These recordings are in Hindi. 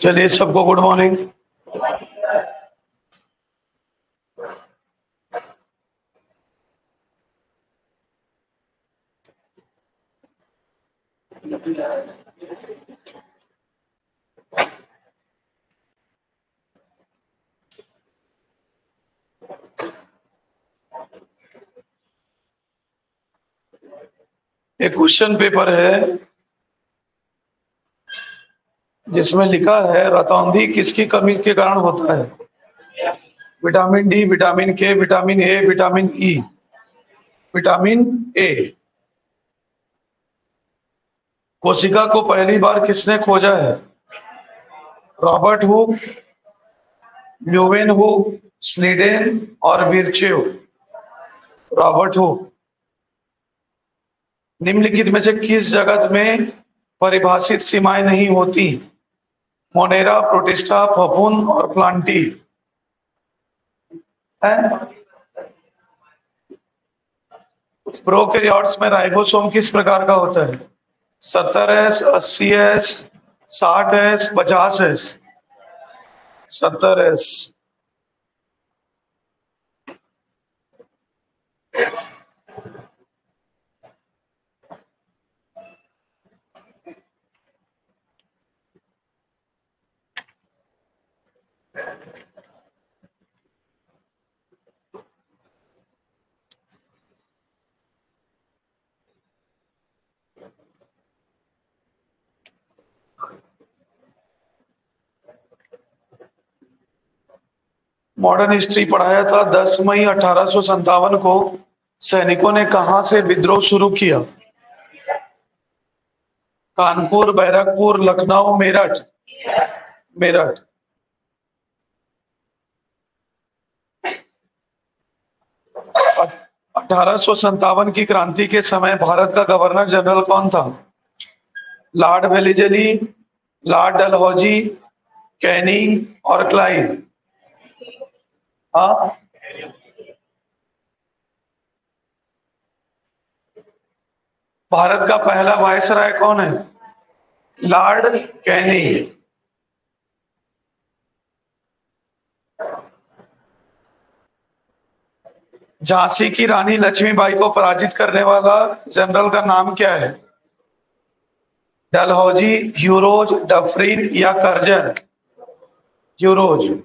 चलिए सबको गुड मॉर्निंग। एक क्वेश्चन पेपर है जिसमें लिखा है रतौंधी किसकी कमी के कारण होता है? विटामिन डी, विटामिन के, vitamin A, vitamin E. Vitamin A. कोशिका को पहली बार किसने खोजा है? रॉबर्ट हुक, ल्यूवेन हुक, स्नीडेन और विर्चेव। Robert Hooke. निम्नलिखित में से किस जगत में परिभाषित सीमाएं नहीं होती? मोनेरा, प्रोटिस्टा, फफूंद और प्लांटी है। प्रोकैरियोट्स में राइबोसोम किस प्रकार का होता है? 70S, 80S, 60S, 50S। 70S। Modern history पढ़ाया था। 10 मई 1857 को सैनिकों ने कहां से विद्रोह शुरू किया? कानपुर, बैरकपुर, लखनऊ, मेरठ। मेरठ। अ- 1857 की क्रांति के समय भारत का गवर्नर जनरल कौन था? लॉर्ड वेलिजली, लॉर्ड डलहौजी, कैनिंग और क्लाइव। हाँ। भारत का पहला वायसराय कौन है? Lord Canning. झांसी की रानी लक्ष्मीबाई को पराजित करने वाला जनरल का नाम क्या है? डलहौजी, ह्यूरोज, डफरीन या कर्जन? ह्यूरोज।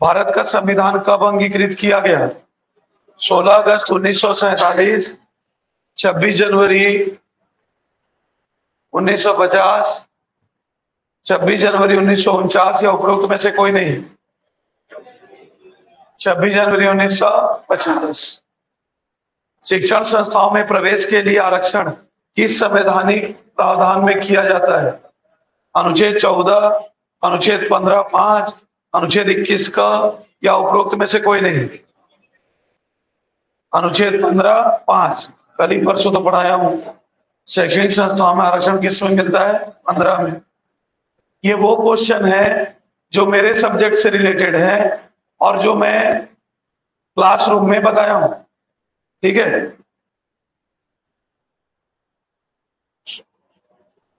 भारत का संविधान कब अंगीकृत किया गया? 16 अगस्त 1947, 26 जनवरी 1950, 26 जनवरी 1949 या उपरोक्त में से कोई नहीं? 26 जनवरी 1950। शिक्षण संस्थाओं में प्रवेश के लिए आरक्षण किस संवैधानिक प्रावधान में किया जाता है? अनुच्छेद 14, अनुच्छेद 15(5), अनुच्छेद 21 का या उपरोक्त में से कोई नहीं? अनुच्छेद 15(5). कल ही परसों तो पढ़ाया हूं। शैक्षणिक संस्थाओं में आरक्षण किस में मिलता है? 15 में। ये वो क्वेश्चन है जो मेरे सब्जेक्ट से रिलेटेड है और जो मैं क्लासरूम में बताया हूं। ठीक है।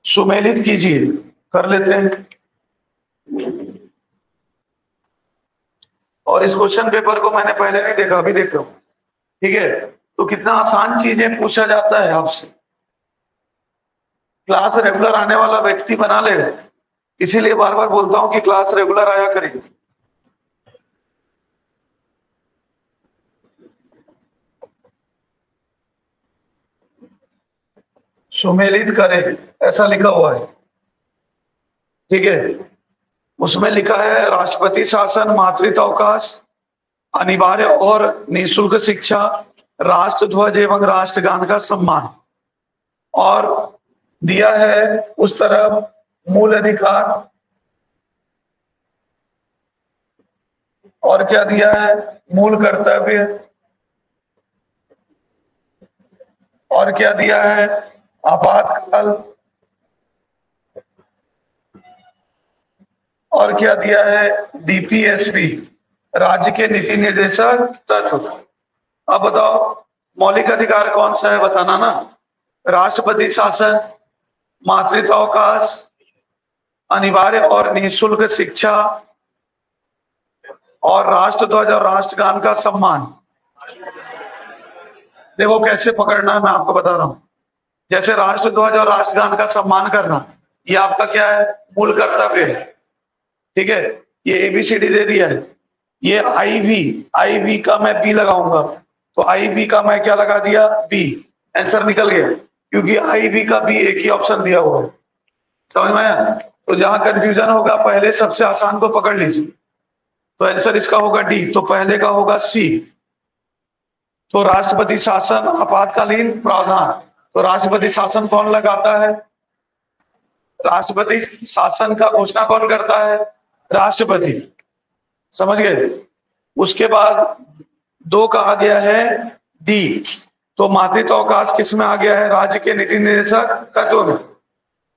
सुमेलित कीजिए, कर लेते हैं। और इस क्वेश्चन पेपर को मैंने पहले नहीं देखा, अभी देख रहा हूं। ठीक है। तो कितना आसान चीजें पूछा जाता है आपसे। क्लास रेगुलर आने वाला व्यक्ति बना लेगा। इसीलिए बार बार बोलता हूं कि क्लास रेगुलर आया करेगी। सुमेलित करें ऐसा लिखा हुआ है। ठीक है। उसमें लिखा है राष्ट्रपति शासन, मातृत्व अवकाश, अनिवार्य और निःशुल्क शिक्षा, राष्ट्र ध्वज एवं राष्ट्रगान का सम्मान। और दिया है उस तरफ मूल अधिकार। और क्या दिया है? मूल कर्तव्य। और क्या दिया है? आपातकाल। और क्या दिया है? डीपीएसपी, राज्य के नीति निर्देशक तत्व। अब बताओ मौलिक अधिकार कौन सा है, बताना ना। राष्ट्रपति शासन, मातृत्व अवकाश, अनिवार्य और निःशुल्क शिक्षा और राष्ट्रध्वज और राष्ट्रगान का सम्मान। देखो कैसे पकड़ना है, मैं आपको बता रहा हूं। जैसे राष्ट्रध्वज और राष्ट्रगान का सम्मान करना, ये आपका क्या है, मूल कर्तव्य है। ठीक है, ये एबीसीडी दे दिया है। ये आईवी का मैं बी लगाऊंगा, तो आईवी का मैं क्या लगा दिया, बी। आंसर निकल गया, क्योंकि आईवी का बी एक ही ऑप्शन दिया हुआ है। समझ में आया? तो जहां कंफ्यूजन होगा पहले सबसे आसान को पकड़ लीजिए। तो आंसर इसका होगा डी, तो पहले का होगा सी। तो राष्ट्रपति शासन आपातकालीन प्रावधान, तो राष्ट्रपति शासन कौन लगाता है? राष्ट्रपति शासन का घोषणा कौन करता है? राष्ट्रपति। समझ गए? उसके बाद दो का आ गया है डी, तो मातृत्व अवकाश किस में आ गया है? राज्य के नीति निर्देशक तत्व में।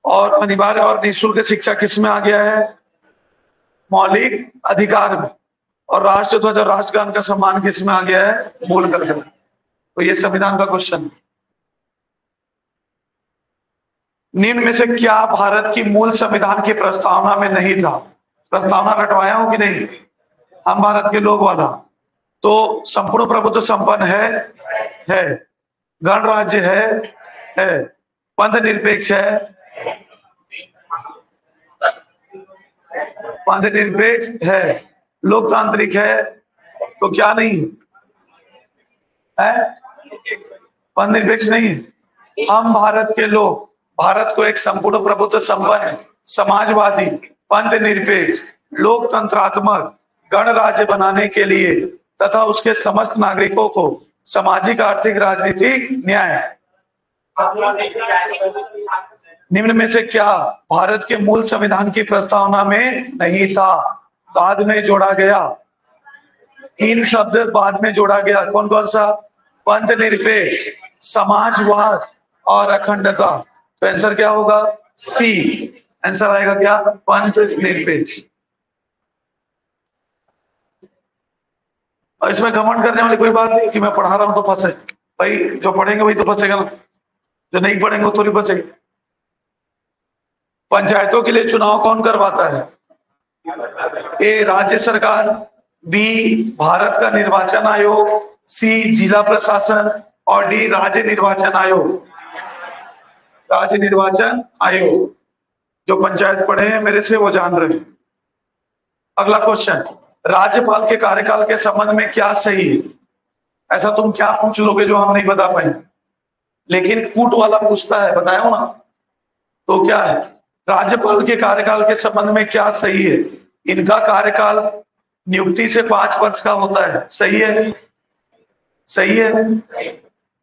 और अनिवार्य और निःशुल्क शिक्षा किस में आ गया है? मौलिक अधिकार में। और राष्ट्रध्वज और राष्ट्रगान का सम्मान किस में आ गया है? मूल कर्तव्य में। तो ये संविधान का क्वेश्चन है। निम्न में से क्या भारत की मूल संविधान की प्रस्तावना में नहीं था? प्रस्तावना रटवाया हूं कि नहीं? हम भारत के लोग वाला। तो संपूर्ण प्रभुत्व संपन्न है, गणराज्य है, पंथ निरपेक्ष है, पंथ निरपेक्ष है, लोकतांत्रिक है, तो क्या नहीं है? पंथ निरपेक्ष नहीं है। हम भारत के लोग भारत को एक संपूर्ण प्रभुत्व संपन्न, समाजवादी, पंथ निरपेक्ष, लोकतंत्रात्मक गणराज्य बनाने के लिए तथा उसके समस्त नागरिकों को सामाजिक, आर्थिक, राजनीतिक न्याय। निम्न में से क्या भारत के मूल संविधान की प्रस्तावना में नहीं था? बाद में जोड़ा गया। तीन शब्द बाद में जोड़ा गया, कौन कौन सा? पंथ निरपेक्ष, समाजवाद और अखंडता। तो आंसर क्या होगा? सी। आंसर आएगा क्या? पंथ निरपेक्ष। और इसमें घमंड करने वाली कोई बात नहीं कि मैं पढ़ा रहा हूं तो फंसे। भाई जो पढ़ेंगे वही तो फंसेगा ना, जो नहीं पढ़ेंगे वो थोड़ी फंसेगा। पंचायतों के लिए चुनाव कौन करवाता है? ए राज्य सरकार, बी भारत का निर्वाचन आयोग, सी जिला प्रशासन और डी राज्य निर्वाचन आयोग। राज्य निर्वाचन आयोग। जो पंचायत पढ़े हैं मेरे से वो जान रहे हैं। अगला क्वेश्चन, राज्यपाल के कार्यकाल के संबंध में क्या सही है? ऐसा तुम क्या पूछ लोगे जो हम नहीं बता पाए? लेकिन कूट वाला पूछता है, बताया हूं ना। तो क्या है? राज्यपाल के कार्यकाल के संबंध में क्या सही है? इनका कार्यकाल नियुक्ति से 5 वर्ष का होता है। सही है? सही है।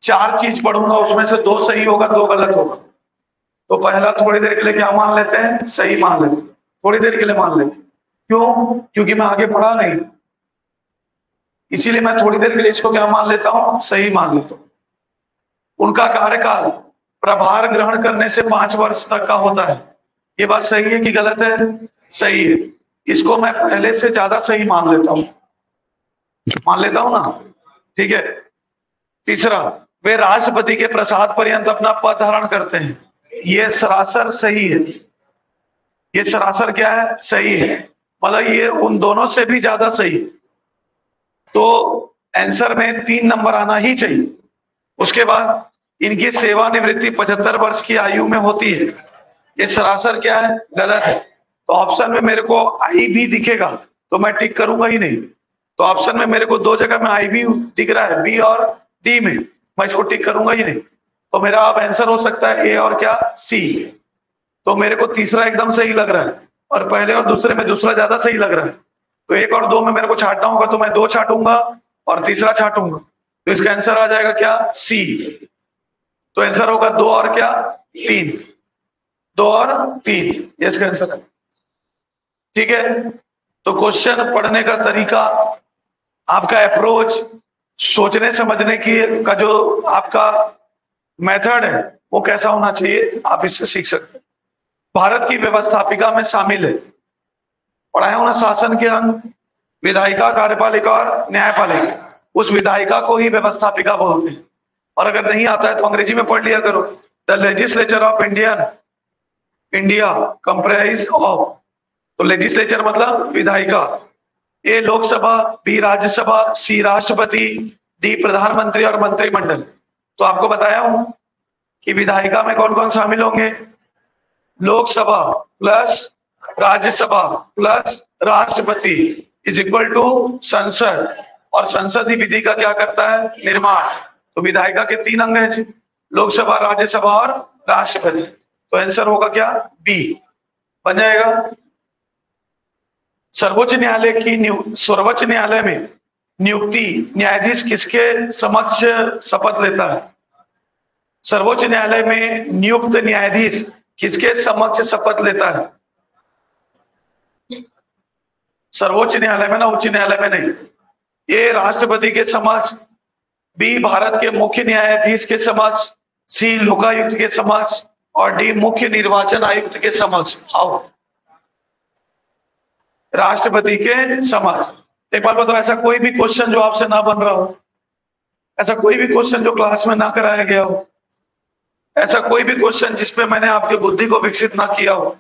4 चीज पढ़ूंगा, उसमें से 2 सही होगा, 2 गलत होगा। तो पहला थोड़ी देर के लिए क्या मान लेते हैं? सही मान लेते हैं। थोड़ी देर के लिए मान लेते हैं। क्यों? क्योंकि मैं आगे पढ़ा नहीं, इसीलिए मैं थोड़ी देर के लिए इसको क्या मान लेता हूं? सही मान लेता हूं। उनका कार्यकाल प्रभार ग्रहण करने से 5 वर्ष तक का होता है। ये बात सही है कि गलत है? सही है। इसको मैं पहले से ज्यादा सही मान लेता हूं, मान लेता हूं ना। ठीक है। तीसरा, वे राष्ट्रपति के प्रसाद पर्यंत अपना पद धारण करते हैं। ये सरासर सही है। ये सरासर क्या है? सही है। मतलब ये उन दोनों से भी ज्यादा सही है। तो आंसर में 3 नंबर आना ही चाहिए। उसके बाद इनकी सेवानिवृत्ति 75 वर्ष की आयु में होती है। ये सरासर क्या है? गलत है। तो ऑप्शन में मेरे को आई भी दिखेगा तो मैं टिक करूंगा ही नहीं। तो ऑप्शन में मेरे को 2 जगह में आई भी दिख रहा है, बी और डी में, मैं इसको टिक करूंगा ही नहीं। तो मेरा अब आंसर हो सकता है ए और क्या? सी। तो मेरे को तीसरा एकदम सही लग रहा है और पहले और दूसरे में दूसरा ज्यादा सही लग रहा है। तो 1 और 2 में मेरे को छांटना होगा, तो मैं 2 छांटूंगा और तीसरा छांटूंगा। तो इसका आंसर आ जाएगा क्या? सी। तो आंसर होगा 2 और क्या? 3। 2 और 3 ये इसका आंसर है। ठीक है। तो क्वेश्चन पढ़ने का तरीका, आपका अप्रोच, सोचने समझने की का जो आपका मेथड है वो कैसा होना चाहिए, आप इससे सीख सकते हैं। भारत की व्यवस्थापिका में शामिल है, पढ़ाया होना, शासन के अंग, विधायिका, कार्यपालिका और न्यायपालिका। उस विधायिका को ही व्यवस्थापिका बोलते हैं। और अगर नहीं आता है तो अंग्रेजी में पढ़ लिया करो। The legislature of Indian India comprise of, तो लेजिस्लेचर मतलब विधायिका, ए लोकसभा, बी राज्यसभा, सी राष्ट्रपति, डी प्रधानमंत्री और मंत्रिमंडल। तो आपको बताया हूं कि विधायिका में कौन कौन शामिल होंगे, लोकसभा प्लस राज्यसभा प्लस राष्ट्रपति इज इक्वल टू संसद, और संसद ही विधि का क्या करता है, निर्माण। तो विधायिका के 3 अंग हैं, लोकसभा, राज्यसभा और राष्ट्रपति। तो आंसर होगा क्या, बी बन जाएगा। सर्वोच्च न्यायालय में नियुक्ति न्यायाधीश किसके समक्ष शपथ लेता है, सर्वोच्च न्यायालय में नियुक्त न्यायाधीश किसके समक्ष शपथ लेता है, सर्वोच्च न्यायालय में ना, उच्च न्यायालय में नहीं। ए राष्ट्रपति के समक्ष, बी भारत के मुख्य न्यायाधीश के समक्ष, सी लोकायुक्त के समक्ष और डी मुख्य निर्वाचन आयुक्त के समक्ष। आओ, राष्ट्रपति के समक्ष। एक बार बताओ, ऐसा कोई भी क्वेश्चन जो आपसे ना बन रहा हो, ऐसा कोई भी क्वेश्चन जो क्लास में ना कराया गया हो, ऐसा कोई भी क्वेश्चन जिसपे मैंने आपकी बुद्धि को विकसित ना किया हो,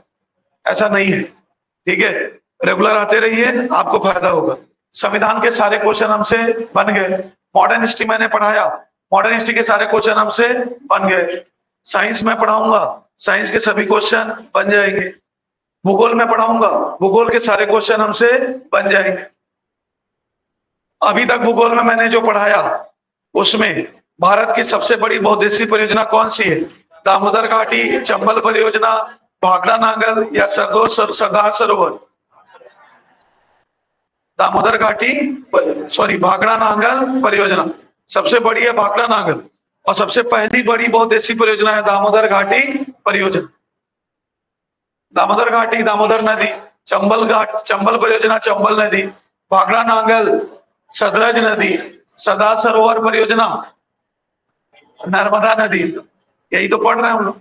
ऐसा नहीं है। ठीक है, रेगुलर आते रहिए, आपको फायदा होगा। संविधान के सारे क्वेश्चन हमसे बन गए, मॉडर्न हिस्ट्री मैंने पढ़ाया, मॉडर्न हिस्ट्री के सारे क्वेश्चन हमसे बन गए। साइंस में पढ़ाऊंगा, साइंस के सभी क्वेश्चन बन जाएंगे। भूगोल में पढ़ाऊंगा, भूगोल के सारे क्वेश्चन हमसे बन जाएंगे। अभी तक भूगोल में मैंने जो पढ़ाया उसमें भारत की सबसे बड़ी बहुउद्देशीय परियोजना कौन सी है, दामोदर घाटी, चंबल परियोजना, भाखड़ा नांगल या सरदार सरोवर। दामोदर घाटी, सॉरी, भाखड़ा नांगल परियोजना सबसे बड़ी है, भाखड़ा नांगल, और सबसे पहली बड़ी बहुउद्देशीय परियोजना है दामोदर घाटी परियोजना। दामोदर घाटी, दामोदर नदी, चंबल परियोजना, चंबल नदी, भाखड़ा नांगल, सतलज नदी, सरदार सरोवर परियोजना, नर्मदा नदी। यही तो पढ़ रहे हैं हम लोग।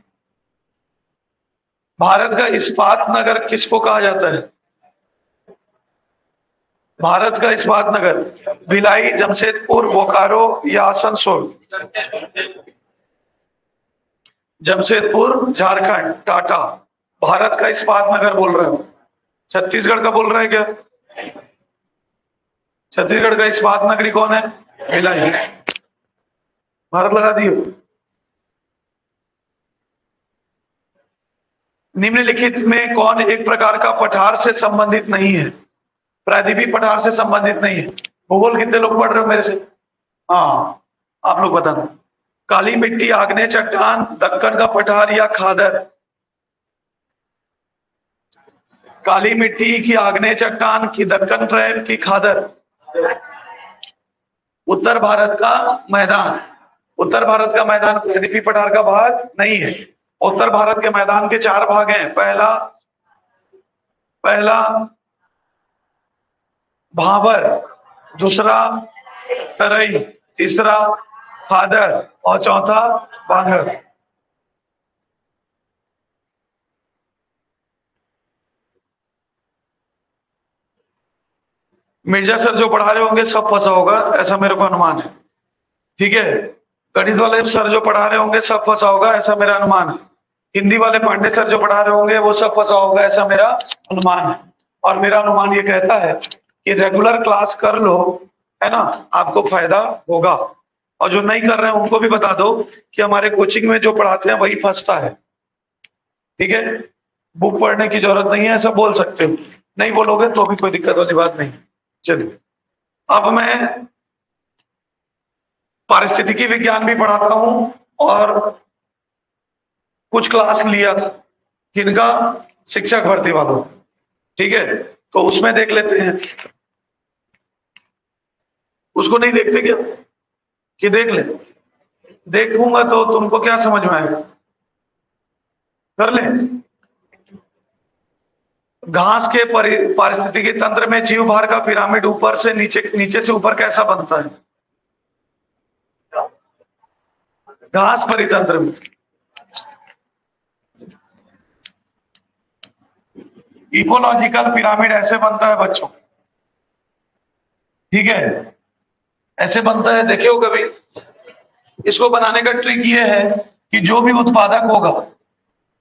भारत का इस्पात नगर किसको कहा जाता है, भारत का इस्पात नगर, भिलाई, जमशेदपुर, बोकारो या आसनसोल। जमशेदपुर झारखंड, टाटा। भारत का इस्पात नगर बोल रहे हो, छत्तीसगढ़ का बोल रहे हैं क्या, छत्तीसगढ़ का इस्पात नगरी कौन है, भिलाई। भारत लगा दियो। निम्नलिखित में कौन एक प्रकार का पठार से संबंधित नहीं है, प्रायद्वीपीय पठार से संबंधित नहीं है। भूगोल कितने लोग पढ़ रहे हो मेरे से, हाँ आप लोग बताना। काली मिट्टी, आग्नेय चट्टान, दक्कन का पठार या खादर। काली मिट्टी की आग्नेय चट्टान की दक्कन ट्रैप की खादर। उत्तर भारत का मैदान, उत्तर भारत का मैदान प्रायद्वीपीय पठार का भाग नहीं है। उत्तर भारत के मैदान के 4 भाग हैं, पहला भाबर, दूसरा तराई, तीसरा खादर और चौथा बांगर। मिर्जा सर जो पढ़ा रहे होंगे सब फंसा होगा, ऐसा मेरे को अनुमान है। ठीक है, गणित वाले सर जो पढ़ा रहे होंगे सब फंसा होगा, ऐसा मेरा अनुमान है। हिंदी वाले पांडे सर जो पढ़ा रहे होंगे वो सब फंसा होगा, ऐसा मेरा अनुमान है। और मेरा अनुमान ये कहता है कि रेगुलर क्लास कर लो, है ना, आपको फायदा होगा। और जो नहीं कर रहे हैं उनको भी बता दो कि हमारे कोचिंग में जो पढ़ाते हैं वही फंसता है। ठीक है, बुक पढ़ने की जरूरत नहीं है, ऐसा बोल सकते हो। नहीं बोलोगे तो भी कोई दिक्कत वाली बात नहीं। चलिए, अब मैं पारिस्थितिकी विज्ञान भी पढ़ाता हूं और कुछ क्लास लिया था किनका, शिक्षक भर्ती वालों। ठीक है, तो उसमें देख लेते हैं। उसको नहीं देखते क्या, कि देख ले, देखूंगा तो तुमको क्या समझ में आएगा, कर ले। घास के पारिस्थितिकी तंत्र में जीव भार का पिरामिड ऊपर से नीचे से ऊपर कैसा बनता है, घास परितंत्र में। इकोलॉजिकल पिरामिड ऐसे बनता है बच्चों, ठीक है, ऐसे बनता है, देखे हो कभी। इसको बनाने का ट्रिक ये है कि जो भी उत्पादक होगा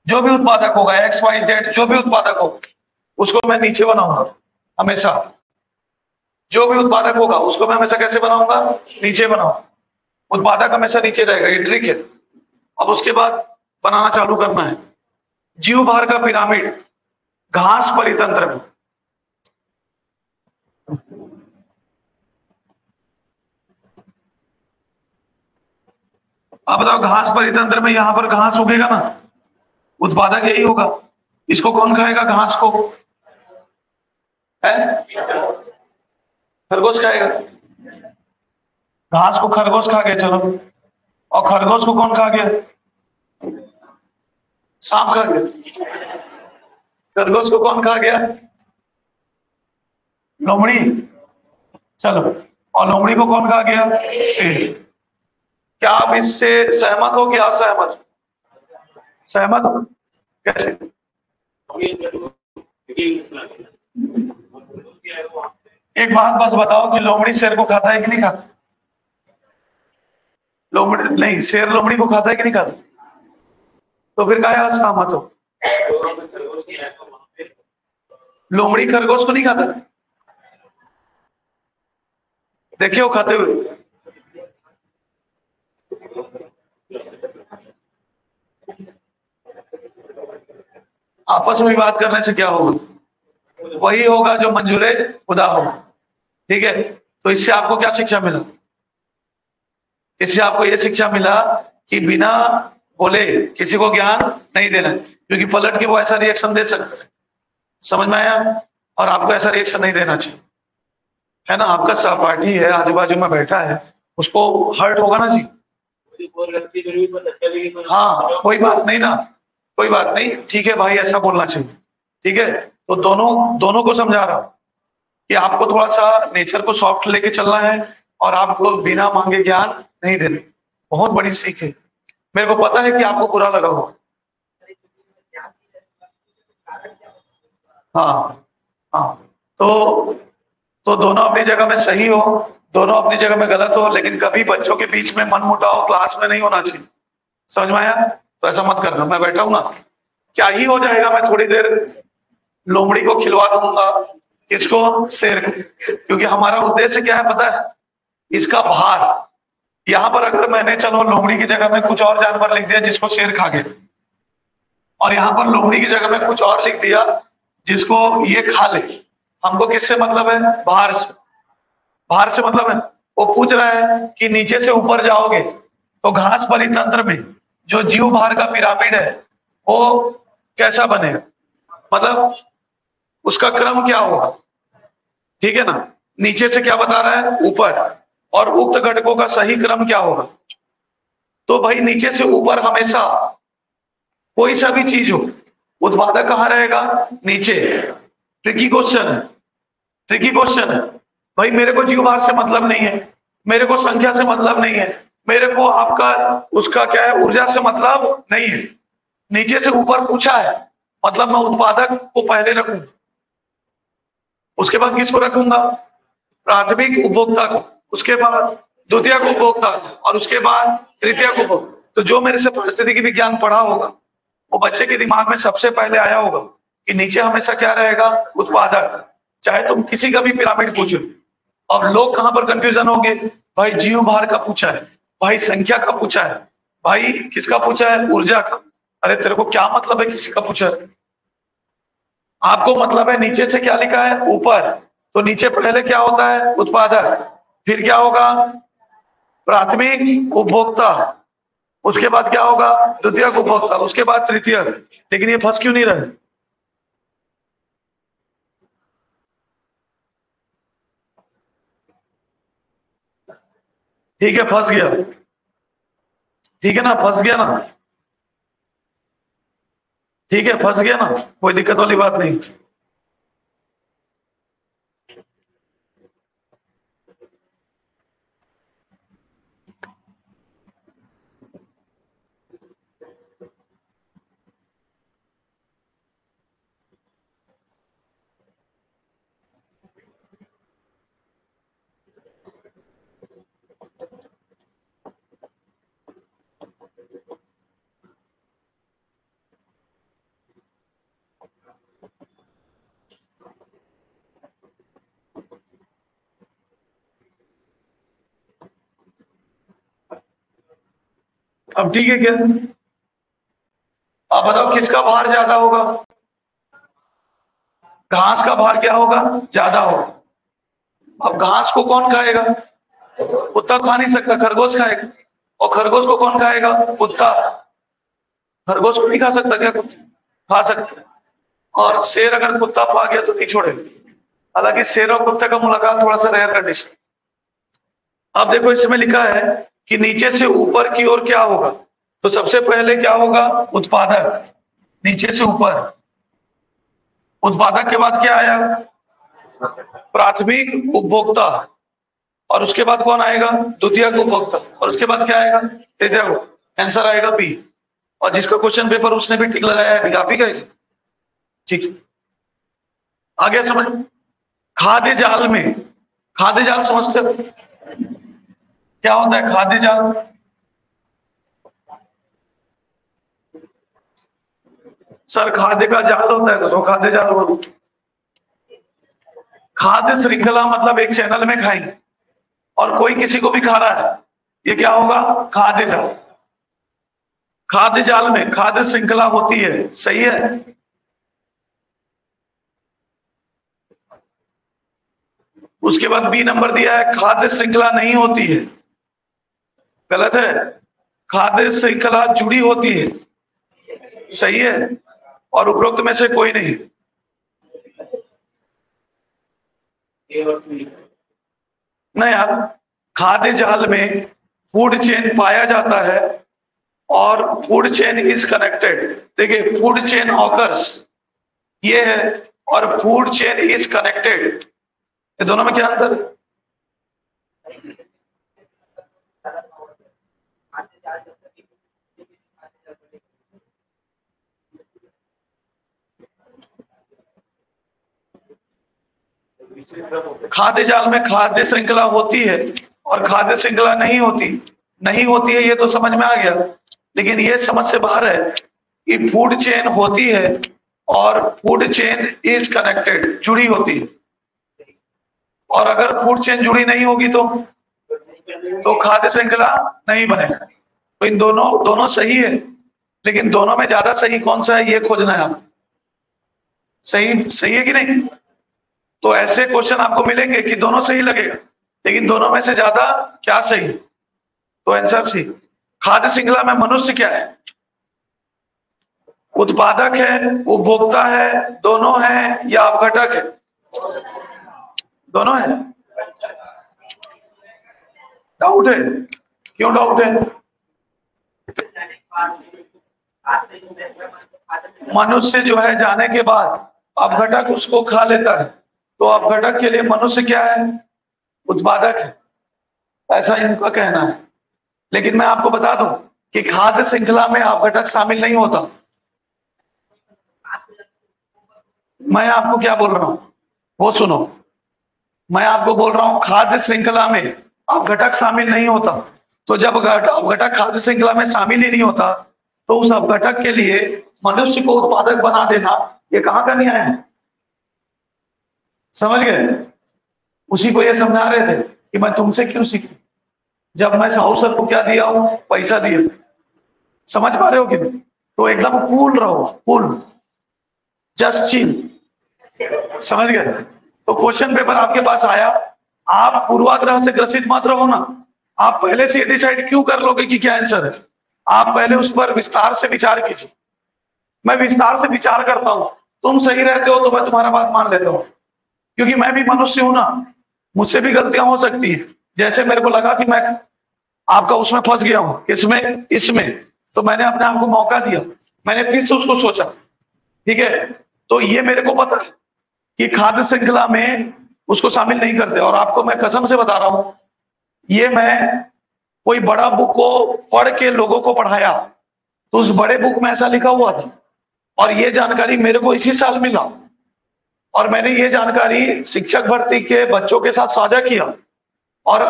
जो भी उत्पादक होगा, एक्स वाई जेड, जो भी उत्पादक हो, उसको मैं नीचे बनाऊंगा हमेशा। जो भी उत्पादक होगा उसको मैं हमेशा कैसे बनाऊंगा? नीचे बनाऊंगा। उत्पादक हमेशा नीचे रहेगा, ये ट्रिक है। अब उसके बाद बनाना चालू करना है जीव भार का पिरामिड घास परितंत्र में। अब बताओ, घास परितंत्र में यहां पर घास उगेगा ना, उत्पादक यही होगा। इसको कौन खाएगा घास को? है, खरगोश खाएगा। घास को खरगोश खा गया, चलो। और खरगोश को कौन खा गया? सांप खा गया। खरगोश को कौन खा गया? लोमड़ी। चलो, और लोमड़ी को कौन खा गया? शेर। क्या आप इससे सहमत हो कि असहमत हो? सहमत हो? कैसे? एक बात बस बताओ कि लोमड़ी शेर को खाता है कि नहीं खाता? लोमड़ी नहीं, शेर लोमड़ी को खाता है कि नहीं खाता? तो फिर क्या असहमत हो? लोमड़ी खरगोश को नहीं खाता? देखिए वो खाते हुए। आपस में बात करने से क्या होगा? वही होगा जो मंजूरे खुदा हो। ठीक है, तो इससे आपको क्या शिक्षा मिला? इससे आपको यह शिक्षा मिला कि बिना बोले किसी को ज्ञान नहीं देना है, क्योंकि पलट के वो ऐसा रिएक्शन दे सकता है। समझ में आया? और आपको ऐसा रिएक्शन नहीं देना चाहिए, है ना। आपका सहपाठी है, आजू बाजू में बैठा है, उसको हर्ट होगा ना जी। हाँ, कोई बात नहीं ना, कोई बात नहीं, ठीक है भाई, ऐसा बोलना चाहिए। ठीक है, तो दोनों दोनों को समझा रहा हूं कि आपको थोड़ा सा नेचर को सॉफ्ट लेके चलना है, और आपको बिना मांगे ज्ञान नहीं देना। बहुत बड़ी सीख है। मेरे को पता है कि आपको बुरा लगा होगा। हाँ, हाँ। तो दोनों अपनी जगह में सही हो, दोनों अपनी जगह में गलत हो, लेकिन कभी बच्चों के बीच में मनमुटाव क्लास में नहीं होना चाहिए। समझ में आया? तो ऐसा मत करना। मैं बैठा हूं ना, क्या ही हो जाएगा, मैं थोड़ी देर लोमड़ी को खिलवा दूंगा। किसको? शेर को। क्योंकि हमारा उद्देश्य क्या है पता है? इसका भार। यहाँ पर अगर मैंने चलो लोमड़ी की जगह में कुछ और जानवर लिख दिया जिसको शेर खा गया, और यहाँ पर लोमड़ी की जगह में कुछ और लिख दिया जिसको ये खा ले, हमको किससे मतलब है? भार से। भार से मतलब है, वो पूछ रहा है कि नीचे से ऊपर जाओगे तो घास परितंत्र में जो जीव भार का पिरामिड है वो कैसा बनेगा, मतलब उसका क्रम क्या होगा। ठीक है ना। नीचे से क्या बता रहा है? ऊपर। और उक्त घटकों का सही क्रम क्या होगा? तो भाई नीचे से ऊपर हमेशा कोई सा भी चीज हो, उत्पादक कहाँ रहेगा? नीचे। ट्रिकी क्वेश्चन है, ट्रिकी क्वेश्चन है। भाई मेरे को जीव भार से मतलब नहीं है, मेरे को संख्या से मतलब नहीं है, मेरे को आपका उसका क्या है, ऊर्जा से मतलब नहीं है। नीचे से ऊपर पूछा है, मतलब मैं उत्पादक को पहले रखूंगा, उसके बाद किसको रखूंगा? प्राथमिक उपभोक्ता को, उसके बाद द्वितीयक उपभोक्ता को, और उसके बाद तृतीयक उपभोक्ता। तो जो मेरे से पारिस्थितिकी विज्ञान पढ़ा होगा, वो बच्चे के दिमाग में सबसे पहले आया होगा कि नीचे हमेशा क्या रहेगा? उत्पादक। चाहे तुम किसी का भी पिरामिड पूछो। अब लोग कहां पर कंफ्यूजन होंगे? भाई जीव भार का पूछा है, भाई संख्या का पूछा है, भाई किसका पूछा है? ऊर्जा का। अरे तेरे को क्या मतलब है किसी का पूछा है? आपको मतलब है नीचे से क्या लिखा है? ऊपर। तो नीचे पहले क्या होता है? उत्पादक। फिर क्या होगा? प्राथमिक उपभोक्ता। उसके बाद क्या होगा? द्वितीयक उपभोक्ता। उसके बाद तृतीयक। लेकिन ये फंस क्यों नहीं रहे? ठीक है, फंस गया। ठीक है ना, फंस गया ना? ठीक है, फंस गया ना, कोई दिक्कत वाली बात नहीं। अब ठीक है क्या? अब बताओ किसका भार ज्यादा होगा? घास का भार क्या होगा? ज्यादा होगा। अब घास को कौन खाएगा? कुत्ता खा नहीं सकता, खरगोश खाएगा। और खरगोश को कौन खाएगा? कुत्ता। खरगोश को नहीं खा सकता क्या कुत्ता? खा सकता है। और शेर अगर कुत्ता पा गया तो नहीं छोड़ेगा। हालांकि शेर और कुत्ते का मुलाकात थोड़ा सा रेयर कंडीशन। अब देखो इसमें लिखा है कि नीचे से ऊपर की ओर क्या होगा। तो सबसे पहले क्या होगा? उत्पादक। नीचे से ऊपर। उत्पादक के बाद क्या आया? प्राथमिक उपभोक्ता। और उसके बाद कौन आएगा? द्वितीयक उपभोक्ता। और उसके बाद क्या आएगा? तृतीयक। आंसर आएगा बी। और जिसका क्वेश्चन पेपर उसने भी टिक लगाया है, आप ही का। ठीक है, आगे समझ। खाद्य जाल में, खाद्य जाल समझते हो क्या होता है? खाद्य जाल सर, खाद्य का जाल होता है तो खाद्य जाल बोलो। खाद्य श्रृंखला मतलब एक चैनल में खाएंगे और कोई किसी को भी खा रहा है, ये क्या होगा? खाद्य जाल। खाद्य जाल में खाद्य श्रृंखला होती है, सही है। उसके बाद बी नंबर दिया है, खाद्य श्रृंखला नहीं होती है। गलत है। खाद्य श्रृंखला जुड़ी होती है, सही है। और उपरोक्त में से कोई नहीं। नहीं यार, खाद्य जाल में फूड चेन पाया जाता है और फूड चेन इज कनेक्टेड। देखिए, फूड चेन ऑकर्स ये है और फूड चेन इज कनेक्टेड, ये दोनों में क्या अंतर है? खाद्य जाल में खाद्य श्रृंखला होती है और खाद्य श्रृंखला नहीं होती। नहीं होती है ये तो समझ में आ गया, लेकिन ये समझ से बाहर है कि फूड चेन होती है और फूड चेन इज कनेक्टेड, जुड़ी होती है। और अगर फूड चेन जुड़ी नहीं होगी तो खाद्य श्रृंखला नहीं बनेगा। तो इन दोनों दोनों सही है, लेकिन दोनों में ज्यादा सही कौन सा है ये खोजना है आपको। सही सही है कि नहीं? तो ऐसे क्वेश्चन आपको मिलेंगे कि दोनों सही लगेगा, लेकिन दोनों में से ज्यादा क्या सही है? तो आंसर सी। खाद्य श्रृंखला में मनुष्य क्या है? उत्पादक है, उपभोक्ता है, दोनों है या अपघटक है? दोनों है। डाउट है? क्यों डाउट है? मनुष्य जो है जाने के बाद अपघटक उसको खा लेता है, तो अपघटक के लिए मनुष्य क्या है? उत्पादक है, ऐसा इनका कहना है। लेकिन मैं आपको बता दूं कि खाद्य श्रृंखला में अपघटक शामिल नहीं होता। मैं आपको क्या बोल रहा हूं वो सुनो। मैं आपको बोल रहा हूं खाद्य श्रृंखला में अपघटक शामिल नहीं होता। तो जब अपघटक खाद्य श्रृंखला में शामिल ही नहीं होता तो उस अपघटक के लिए मनुष्य को उत्पादक बना देना ये कहां का न्याय है? समझ गए? उसी को ये समझा रहे थे कि मैं तुमसे क्यों सीखूं जब मैं साहू सर को क्या दिया हूं? पैसा दिया। समझ पा रहे हो कि नहीं? तो एकदम कूल रहो, कूल, जस्ट चिल। समझ गए? तो क्वेश्चन पेपर आपके पास आया, आप पूर्वाग्रह से ग्रसित मत रहो ना। आप पहले से डिसाइड क्यों कर लोगे कि क्या आंसर है? आप पहले उस पर विस्तार से विचार कीजिए। मैं विस्तार से विचार करता हूं, तुम सही रहते हो तो मैं तुम्हारा बात मान लेता हूं, क्योंकि मैं भी मनुष्य हूं ना, मुझसे भी गलतियां हो सकती है। जैसे मेरे को लगा कि मैं आपका उसमें फंस गया हूं, किसमें? इसमें, तो मैंने अपने आप को मौका दिया, मैंने फिर से उसको सोचा। ठीक है, तो ये मेरे को पता है कि खाद्य श्रृंखला में उसको शामिल नहीं करते। और आपको मैं कसम से बता रहा हूं, ये मैं कोई बड़ा बुक को पढ़ के लोगों को पढ़ाया तो उस बड़े बुक में ऐसा लिखा हुआ था, और ये जानकारी मेरे को इसी साल मिला, और मैंने ये जानकारी शिक्षक भर्ती के बच्चों के साथ साझा किया, और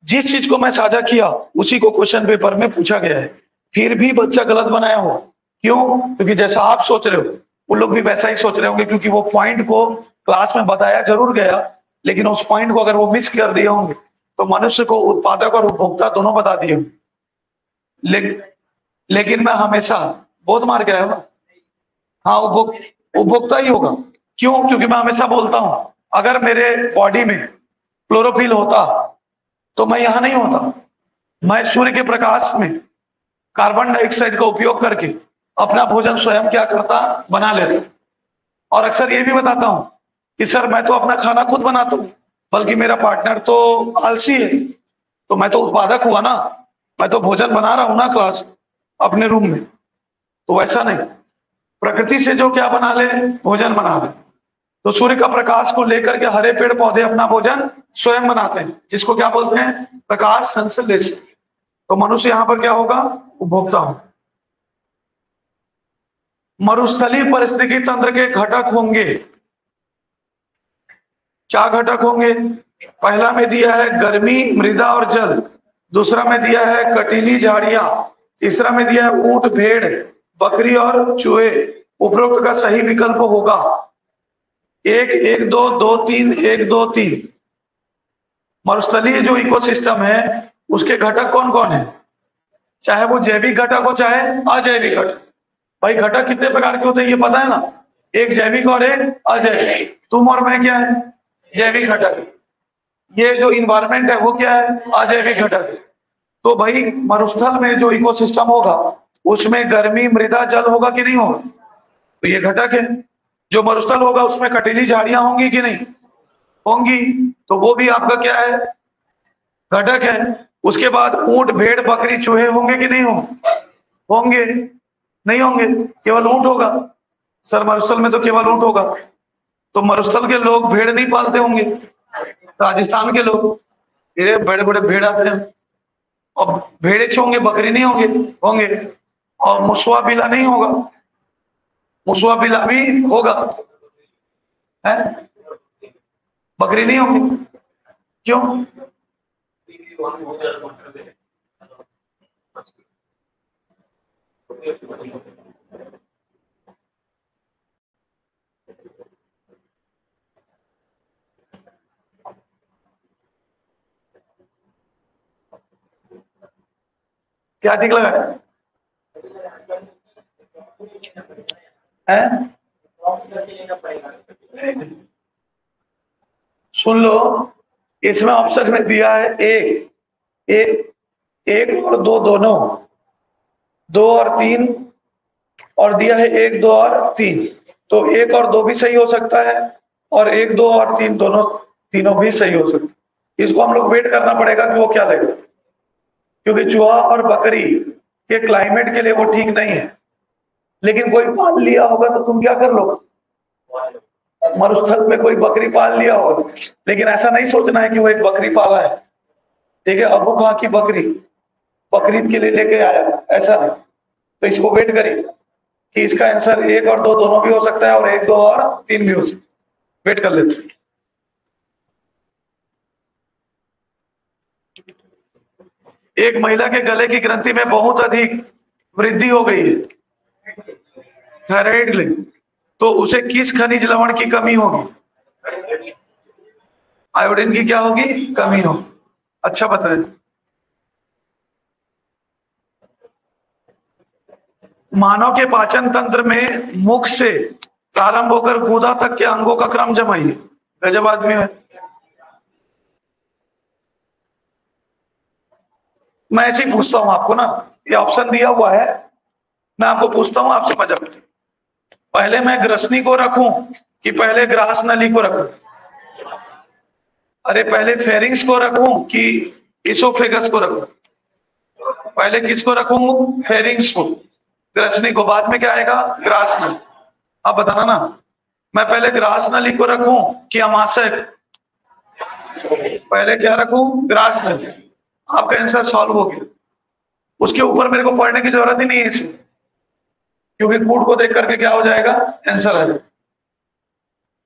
जिस चीज को मैं साझा किया उसी को क्वेश्चन पेपर में पूछा गया है। फिर भी बच्चा गलत बनाया हो, क्यों? क्योंकि जैसा आप सोच रहे हो वो लोग भी वैसा ही सोच रहे होंगे, क्योंकि वो पॉइंट को क्लास में बताया जरूर गया, लेकिन उस पॉइंट को अगर वो मिस कर दिए होंगे तो मनुष्य को उत्पादक और उपभोक्ता दोनों बता दिए होंगे। लेकिन मैं हमेशा बहुत मार के आया हूं। हाँ, उपभोक्ता ही होगा। क्यों? क्योंकि मैं हमेशा बोलता हूं अगर मेरे बॉडी में क्लोरोफिल होता तो मैं यहां नहीं होता। मैं सूर्य के प्रकाश में कार्बन डाइऑक्साइड का उपयोग करके अपना भोजन स्वयं क्या करता, बना लेता। और अक्सर ये भी बताता हूं कि सर मैं तो अपना खाना खुद बनाता हूं, बल्कि मेरा पार्टनर तो आलसी है। तो मैं तो उत्पादक हुआ ना, मैं तो भोजन बना रहा हूं ना क्लास अपने रूम में। तो वैसा नहीं, प्रकृति से जो क्या बना ले, भोजन बना ले। तो सूर्य का प्रकाश को लेकर के हरे पेड़ पौधे अपना भोजन स्वयं बनाते हैं, जिसको क्या बोलते हैं, प्रकाश संश्लेषण। तो मनुष्य यहां पर क्या होगा, उपभोक्ता हो। मरुस्थलीय परिस्थिति तंत्र के घटक होंगे। क्या घटक होंगे? पहला में दिया है गर्मी, मृदा और जल। दूसरा में दिया है कटीली झाड़ियां। तीसरा में दिया है ऊंट, भेड़, बकरी और चूहे। उपरोक्त का सही विकल्प होगा 1, 1, 2, 2, 3, 1, 2, 3। मरुस्थलीय जो इकोसिस्टम है उसके घटक कौन कौन है? चाहे वो जैविक घटक हो चाहे अजैविक घटक। भाई घटक कितने प्रकार के होते हैं ये पता है ना? एक जैविक और एक अजैविक। तुम और मैं क्या है? जैविक घटक। ये जो इन्वायरमेंट है वो क्या है? अजैविक घटक है। तो भाई मरुस्थल में जो इकोसिस्टम होगा उसमें गर्मी, मृदा, जल होगा कि नहीं होगा? तो ये घटक है। जो मरुस्थल होगा उसमें कटीली झाड़ियां होंगी कि नहीं होंगी? तो वो भी आपका क्या है? घटक है। उसके बाद ऊंट, भेड़, बकरी, चूहे होंगे कि नहीं होंगे? होंगे। नहीं होंगे, केवल ऊंट होगा। सर मरुस्थल में तो केवल ऊंट होगा। तो मरुस्थल के लोग भेड़ नहीं पालते होंगे, राजस्थान के लोग ये बड़े बड़े भेड़ आते हैं। और भेड़े होंगे, बकरी नहीं होंगे होंगे। और मुसवा बिला नहीं होगा, मुसवा बिला भी होगा है, बकरी नहीं होगी। क्यों? क्या ठीक लगा है? सुन लो, इसमें ऑप्शन में दिया है एक, एक, एक और दो दोनों, दो और तीन, और दिया है एक, दो और तीन। तो एक और दो भी सही हो सकता है और एक, दो और तीन दोनों, तीनों भी सही हो सकते हैं। इसको हम लोग वेट करना पड़ेगा कि वो क्या देगा, क्योंकि चूहा और बकरी के क्लाइमेट के लिए वो ठीक नहीं है। लेकिन कोई पाल लिया होगा तो तुम क्या कर लोगे? मरुस्थल में कोई बकरी पाल लिया होगा, लेकिन ऐसा नहीं सोचना है कि वो एक बकरी पाला है, ठीक है, अबू खां की बकरी बकरीद के लिए लेके आया, ऐसा नहीं। तो इसको वेट करिए कि इसका आंसर एक और दो दोनों भी हो सकता है और एक, दो और तीन भी हो सकता है। वेट कर लेते हैं। एक महिला के गले की ग्रंथि में बहुत अधिक वृद्धि हो गई है, थायराइड ग्लैंड, तो उसे किस खनिज लवण की कमी होगी? आयोडीन की क्या होगी? कमी हो। अच्छा बताएं। मानव के पाचन तंत्र में मुख से प्रारंभ होकर गुदा तक के अंगों का क्रम जमाइए। गजब आदमी है। मैं ऐसे ही पूछता हूं आपको ना, ये ऑप्शन दिया हुआ है, मैं आपको पूछता हूं, आप समझ जाओ। पहले मैं ग्रसनी को रखूं कि पहले ग्रास नली को रखूं? अरे पहले फेरिंग्स को रखूं कि इसोफेगस को रखूं? पहले किसको रखूं? फेरिंग्स को, ग्रसनी को। बाद में क्या आएगा? ग्रास नली। आप बताना ना, मैं पहले ग्रास नली को रखूं कि अमाशय? पहले क्या रखूं? ग्रास नली। आपका आंसर सॉल्व हो गया। उसके ऊपर मेरे को पढ़ने की जरूरत ही नहीं है इसमें, क्योंकि कूट को देख करके क्या हो जाएगा? आंसर आ जाएगा।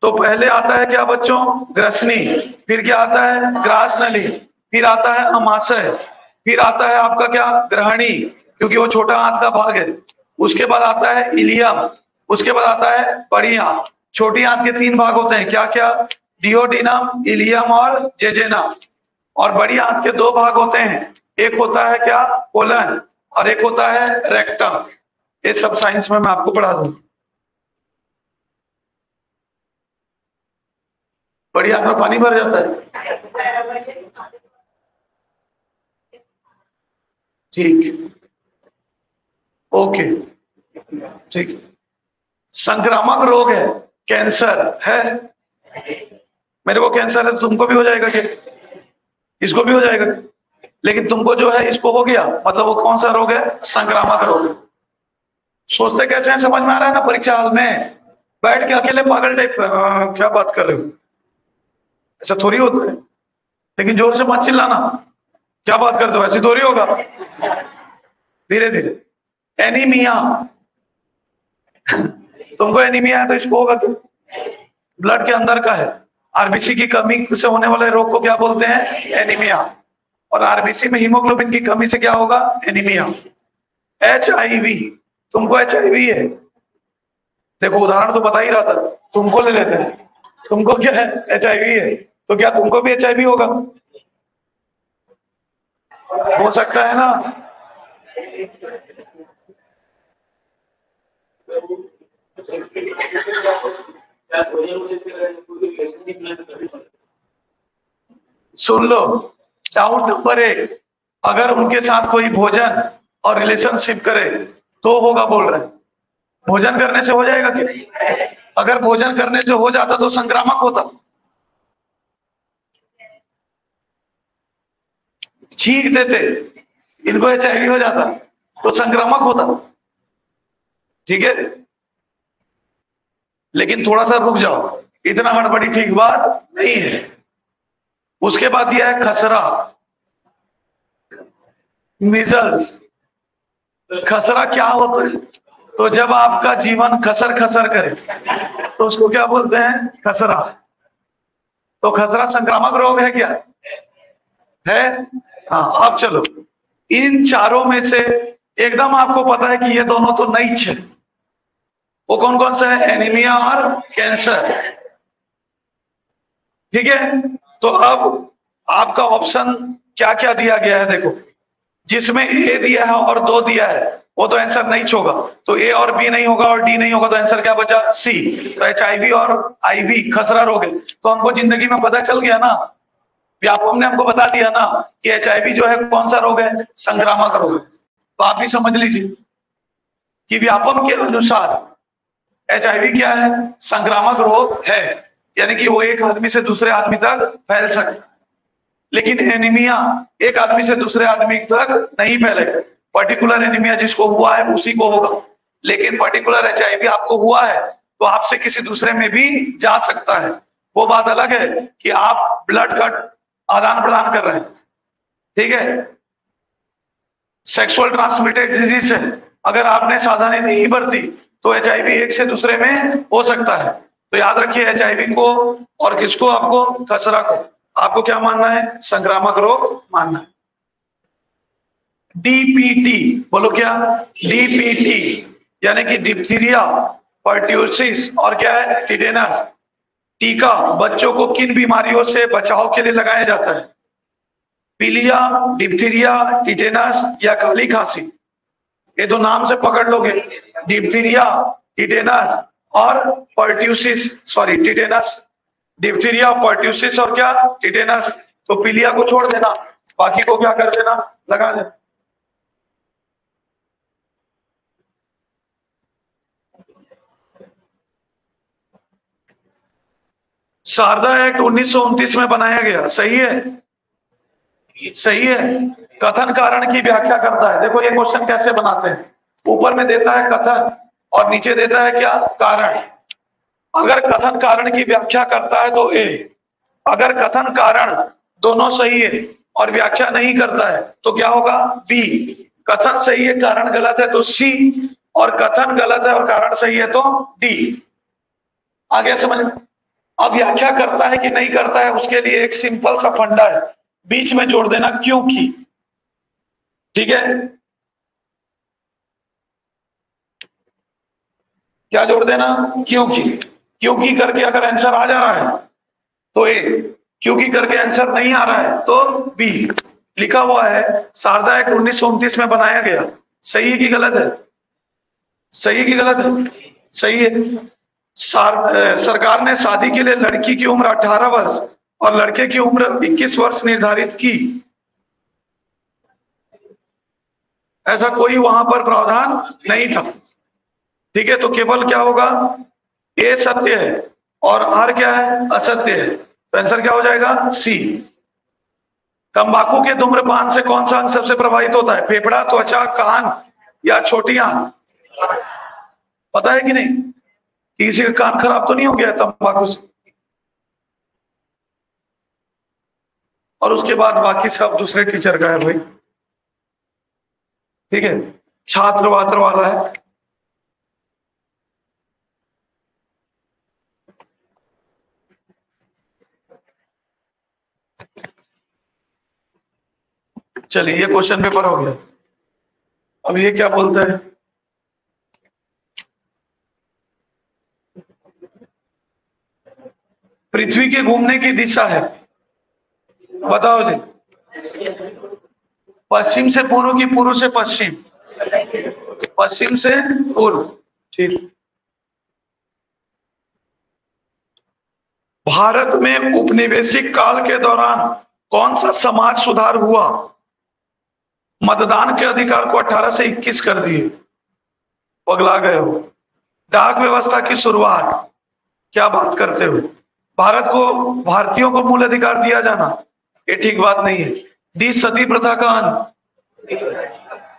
तो पहले आता है क्या बच्चों? ग्रसनी। फिर क्या आता है? ग्रास नली। फिर आता है अमाशय। फिर आता है आपका क्या? ग्रहणी, क्योंकि वो छोटा आंत का भाग है। उसके बाद आता है इलियम। उसके बाद आता है बड़ी आंत। छोटी आंत के तीन भाग होते हैं, क्या क्या? डिओडिनम, इलियम और जेजेनम। और बड़ी आंत के दो भाग होते हैं, एक होता है क्या? कोलन, और एक होता है रेक्टम। ये सब साइंस में मैं आपको पढ़ा दूं। बढ़िया, आपका पानी भर जाता है। ठीक, ओके, ठीक। संक्रामक रोग है, कैंसर है। मेरे को कैंसर है तो तुमको भी हो जाएगा क्या? इसको भी हो जाएगा। लेकिन तुमको जो है इसको हो गया, मतलब वो कौन सा रोग है? संक्रामक रोग। सोचते कैसे हैं समझ में आ रहा है ना? परीक्षा हॉल में बैठ के अकेले पागल टाइप क्या बात कर रहे हो, ऐसा थोड़ी होता है। लेकिन जोर से मत चिल्लाना, क्या बात करते हो, ऐसे थोड़ी होगा। धीरे धीरे। एनीमिया, तुमको एनीमिया है तो इसको होगा क्यों? ब्लड के अंदर का है। आरबीसी की कमी से होने वाले रोग को क्या बोलते हैं? एनीमिया। और आरबीसी में हीमोग्लोबिन की कमी से क्या होगा? एनीमिया। एचआईवी, तुमको एचआईवी है। देखो उदाहरण तो बता ही रहा था, तुमको ले लेते हैं। तुमको क्या है? एचआईवी है। तो क्या तुमको भी एचआईवी होगा? हो सकता है ना। सुन लो, डाउट नंबर 1, अगर उनके साथ कोई भोजन और रिलेशनशिप करे तो होगा बोल रहे हैं। भोजन करने से हो जाएगा क्या? अगर भोजन करने से हो जाता तो संक्रामक होता। छींक देते, इनको एचआईवी हो जाता तो संक्रामक होता। ठीक है, लेकिन थोड़ा सा रुक जाओ, इतना हड़बड़ी ठीक बात नहीं है। उसके बाद दिया है खसरा, मिजल्स। खसरा क्या होता है? तो जब आपका जीवन खसर खसर करे तो उसको क्या बोलते हैं? खसरा। तो खसरा संक्रामक रोग है क्या? है। हाँ, अब चलो, इन चारों में से एकदम आपको पता है कि ये दोनों तो नहीं है। वो कौन कौन सा है? एनीमिया और कैंसर। ठीक है, तो अब आपका ऑप्शन क्या क्या दिया गया है देखो। जिसमें ए दिया है और 2 दिया है वो तो आंसर नहीं होगा। तो ए और बी नहीं होगा और डी नहीं होगा, तो आंसर क्या बचा? सी। तो एचआईवी और आईवी खसरा रोग है। तो हमको जिंदगी में पता चल गया ना, व्यापम ने हमको बता दिया ना कि एचआईवी जो है कौन सा रोग है? संक्रामक रोग है। तो आप भी समझ लीजिए कि व्यापम के अनुसार एचआईवी क्या है? संक्रामक रोग है, यानी कि वो एक आदमी से दूसरे आदमी तक फैल सकता है। लेकिन एनीमिया एक आदमी से दूसरे आदमी तक नहीं फैलेगा। पर्टिकुलर एनीमिया जिसको हुआ है उसी को होगा। लेकिन पर्टिकुलर एचआईवी आपको हुआ है तो आपसे किसी दूसरे में भी जा सकता है। वो बात अलग है कि आप ब्लड का आदान प्रदान कर रहे हैं। ठीक है, सेक्सुअल ट्रांसमिटेड डिजीज है। अगर आपने सावधानी नहीं बरती तो एचआईवी एक से दूसरे में हो सकता है। तो याद रखिए एचआईवी को और किसको? आपको खसरा को। आपको क्या मानना है? संक्रामक रोग मानना है। डीपीटी बोलो क्या? डीपीटी यानी कि डिप्थीरिया, पर्ट्यूसिस और क्या है? टिटेनस। टीका बच्चों को किन बीमारियों से बचाव के लिए लगाया जाता है? पीलिया, डिप्थीरिया, टिटेनस या काली खांसी। ये तो नाम से पकड़ लोगे, डिप्थीरिया, टिटेनस और pertussis, sorry tetanus. Diphtheria, pertussis और क्या? टिटेनस। तो पीलिया को छोड़ देना, बाकी को क्या कर देना? लगा देना। शारदा एक्ट 1929 में बनाया गया, सही है? सही है। कथन कारण की व्याख्या करता है। देखो ये क्वेश्चन कैसे बनाते हैं, ऊपर में देता है कथन और नीचे देता है क्या? कारण। अगर कथन कारण की व्याख्या करता है तो ए, अगर कथन कारण दोनों सही है और व्याख्या नहीं करता है तो क्या होगा? बी। कथन सही है कारण गलत है तो सी, और कथन गलत है और कारण सही है तो डी। आगे समझ में? अब व्याख्या करता है कि नहीं करता है उसके लिए एक सिंपल सा फंडा है, बीच में जोड़ देना क्योंकि। ठीक है, क्या जोड़ देना? क्योंकि। क्योंकि करके अगर आंसर आ जा रहा है तो ए, क्योंकि करके आंसर नहीं आ रहा है तो बी। लिखा हुआ है शारदा एक्ट 1929 में बनाया गया। सही है कि गलत है? सही है कि गलत है? सही है। सरकार ने शादी के लिए लड़की की उम्र 18 वर्ष और लड़के की उम्र 21 वर्ष निर्धारित की। ऐसा कोई वहां पर प्रावधान नहीं था। ठीक है, तो केवल क्या होगा, ए सत्य है और आर क्या है, असत्य है। तो आंसर क्या हो जाएगा, सी। तंबाकू के धूम्रपान से कौन सा अंग सबसे प्रभावित होता है, फेफड़ा, त्वचा, कान या छोटी आंत? पता है कि नहीं कि किसी का कान खराब तो नहीं हो गया तंबाकू से? और उसके बाद बाकी सब दूसरे टीचर का है भाई। ठीक है, छात्र वात्र वाला है। चलिए, ये क्वेश्चन पेपर हो गया। अब ये क्या बोलते हैं, पृथ्वी के घूमने की दिशा है, बताओ जी। पश्चिम से पूर्व की पूर्व से पश्चिम? पश्चिम से पूर्व। ठीक। भारत में उपनिवेशिक काल के दौरान कौन सा समाज सुधार हुआ? मतदान के अधिकार को 18 से 21 कर दिए। पगला गए हो। डाक व्यवस्था की शुरुआत, क्या बात करते हो? भारत को, भारतीयों को मूल अधिकार दिया जाना, ये ठीक बात नहीं है। दी सती प्रथा का अंत,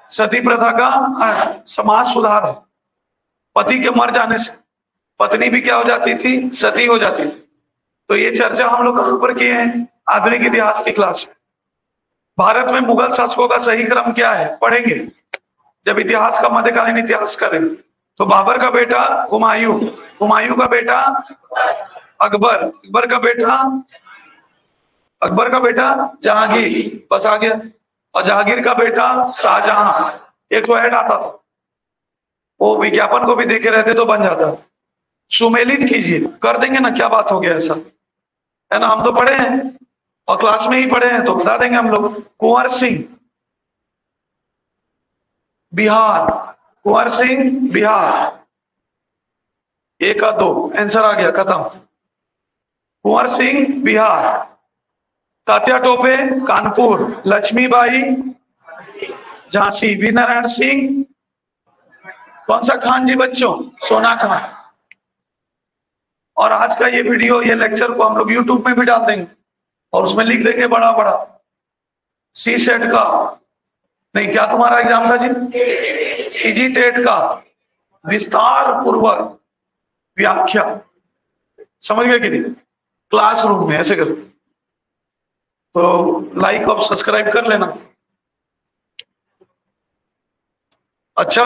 सती प्रथा का समाज सुधार है। पति के मर जाने से पत्नी भी क्या हो जाती थी, सती हो जाती थी। तो ये चर्चा हम लोग कहां पर किए हैं, आधुनिक इतिहास की क्लास में। भारत में मुगल शासकों का सही क्रम क्या है, पढ़ेंगे जब इतिहास का मध्यकालीन इतिहास करेंगे। तो बाबर का बेटा हुमायूं, हुमायूं का बेटा अकबर, अकबर का बेटा, अकबर का बेटा जहांगीर, बस आ गया। और जहांगीर का बेटा शाहजहां। एक तो ऐड आता था, वो विज्ञापन को भी देखे रहते तो बन जाता। सुमेलित कीजिए, कर देंगे ना, क्या बात हो गया ऐसा, है ना? हम तो पढ़े हैं और क्लास में ही पढ़े हैं, तो बता देंगे हम लोग। कुंवर सिंह, बिहार। कुंवर सिंह, बिहार। एक का दो, आंसर आ गया, खत्म। कुंवर सिंह, बिहार। तात्या टोपे, कानपुर। लक्ष्मीबाई, झांसी। वी नारायण सिंह, कौन सा खान जी बच्चों, सोना खान। और आज का ये वीडियो, ये लेक्चर को हम लोग यूट्यूब में भी डाल देंगे और उसमें लिख देंगे बड़ा बड़ा, सी सेट का, नहीं क्या तुम्हारा एग्जाम था जी, सीजी टेट का विस्तार पूर्वक व्याख्या। समझ गए कि नहीं? क्लासरूम में ऐसे करो। तो लाइक और सब्सक्राइब कर लेना। अच्छा,